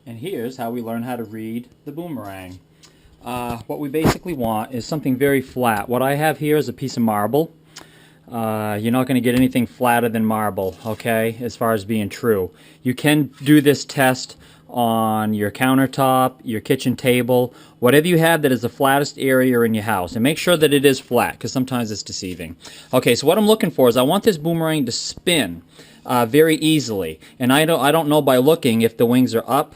And here's how we learn how to read the boomerang. What we basically want is something very flat. What I have here is a piece of marble. You're not going to get anything flatter than marble, okay, as far as being true. You can do this test on your countertop, your kitchen table, whatever you have that is the flattest area in your house. And make sure that it is flat, because sometimes it's deceiving. Okay, so what I'm looking for is I want this boomerang to spin very easily. And I don't know by looking if the wings are up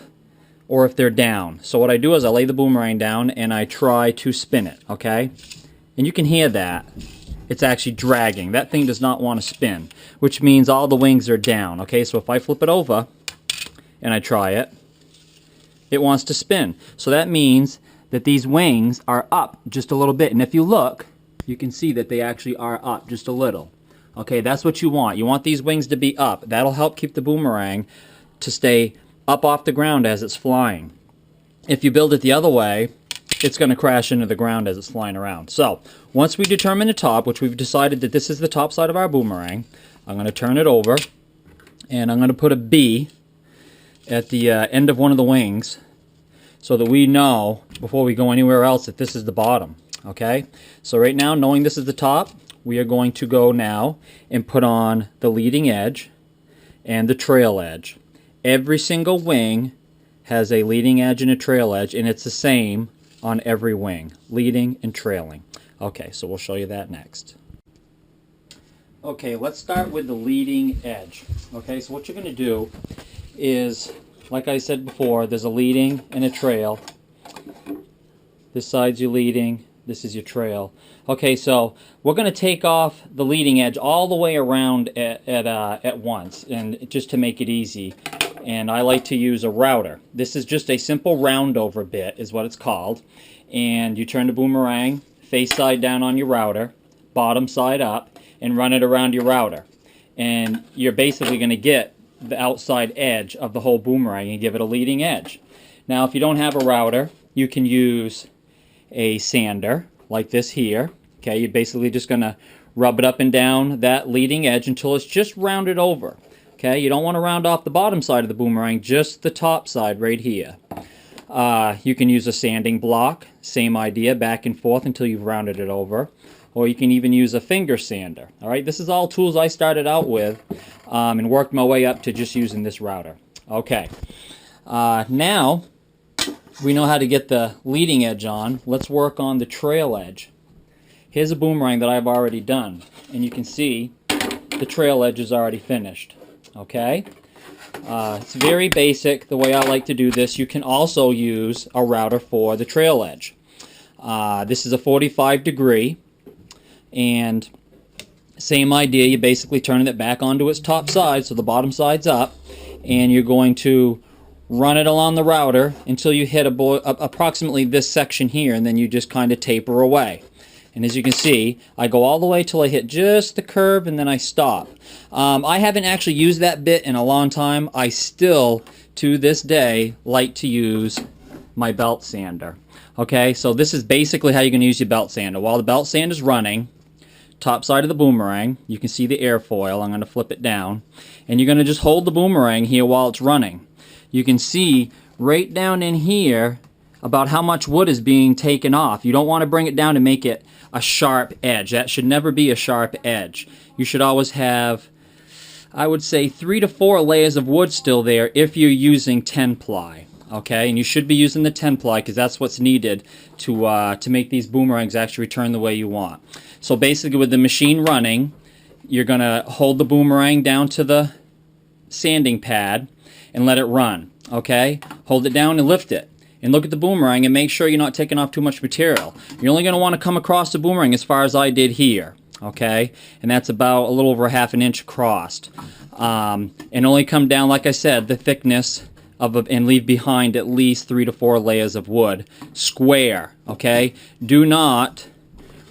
or if they're down. So what I do is I lay the boomerang down and I try to spin it, okay? And you can hear that. It's actually dragging. That thing does not want to spin, which means all the wings are down, okay? So if I flip it over and I try it, it wants to spin. So that means that these wings are up just a little bit. And if you look, you can see that they actually are up just a little. Okay, that's what you want. You want these wings to be up. That'll help keep the boomerang to stay up off the ground as it's flying. If you build it the other way, it's going to crash into the ground as it's flying around. So once we determine the top, which we've decided that this is the top side of our boomerang, I'm going to turn it over and I'm going to put a B at the end of one of the wings so that we know before we go anywhere else that this is the bottom. Okay, so right now, knowing this is the top, we are going to go now and put on the leading edge and the trail edge. Every single wing has a leading edge and a trail edge, and it's the same on every wing, leading and trailing. Okay, so we'll show you that next. Okay, let's start with the leading edge. Okay, so what you're going to do is, like I said before, there's a leading and a trail. This side's your leading, this is your trail. Okay, so we're going to take off the leading edge all the way around at once, and just to make it easy. And I like to use a router. This is just a simple round over bit is what it's called. And you turn the boomerang face side down on your router, bottom side up, and run it around your router. And you're basically going to get the outside edge of the whole boomerang and give it a leading edge. Now if you don't have a router, you can use a sander like this here. Okay, you're basically just going to rub it up and down that leading edge until it's just rounded over. Okay, you don't want to round off the bottom side of the boomerang, just the top side right here. You can use a sanding block, same idea, back and forth until you've rounded it over. Or you can even use a finger sander. All right, this is all tools I started out with and worked my way up to just using this router. Okay, now we know how to get the leading edge on. Let's work on the trail edge. Here's a boomerang that I've already done, and you can see the trail edge is already finished. Okay, it's very basic the way I like to do this. You can also use a router for the trail edge. This is a 45 degree, and same idea. You're basically turning it back onto its top side, so the bottom side's up, and you're going to run it along the router until you hit approximately this section here, and then you just kind of taper away. And as you can see, I go all the way till I hit just the curve and then I stop. I haven't actually used that bit in a long time. I still, to this day, like to use my belt sander. Okay, so this is basically how you're going to use your belt sander. While the belt sander is running, top side of the boomerang, you can see the airfoil. I'm going to flip it down. And you're going to just hold the boomerang here while it's running. You can see right down in here about how much wood is being taken off. You don't want to bring it down to make it a sharp edge. That should never be a sharp edge. You should always have, I would say, 3 to 4 layers of wood still there if you're using 10 ply. Okay, and you should be using the 10 ply because that's what's needed to make these boomerangs actually return the way you want. So basically with the machine running, you're going to hold the boomerang down to the sanding pad and let it run. Okay, hold it down and lift it. And look at the boomerang and make sure you're not taking off too much material. You're only going to want to come across the boomerang as far as I did here, okay? And that's about a little over ½ an inch across. And only come down, like I said, the thickness of and leave behind at least 3 to 4 layers of wood. Square, okay? Do not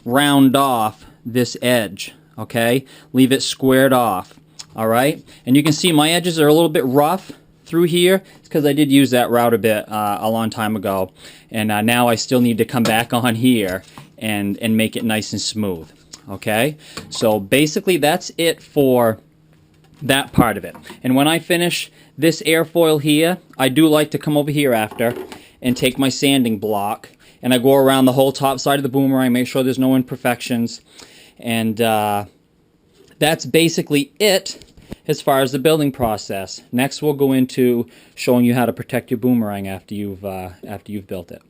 round off this edge, okay? Leave it squared off, all right? And you can see my edges are a little bit rough through here. It's because I did use that router bit a long time ago, and now I still need to come back on here and make it nice and smooth. Okay, so basically that's it for that part of it. And when I finish this airfoil here, I do like to come over here after and take my sanding block and I go around the whole top side of the boomerang, make sure there's no imperfections, and that's basically it as far as the building process. Next we'll go into showing you how to protect your boomerang after you've built it.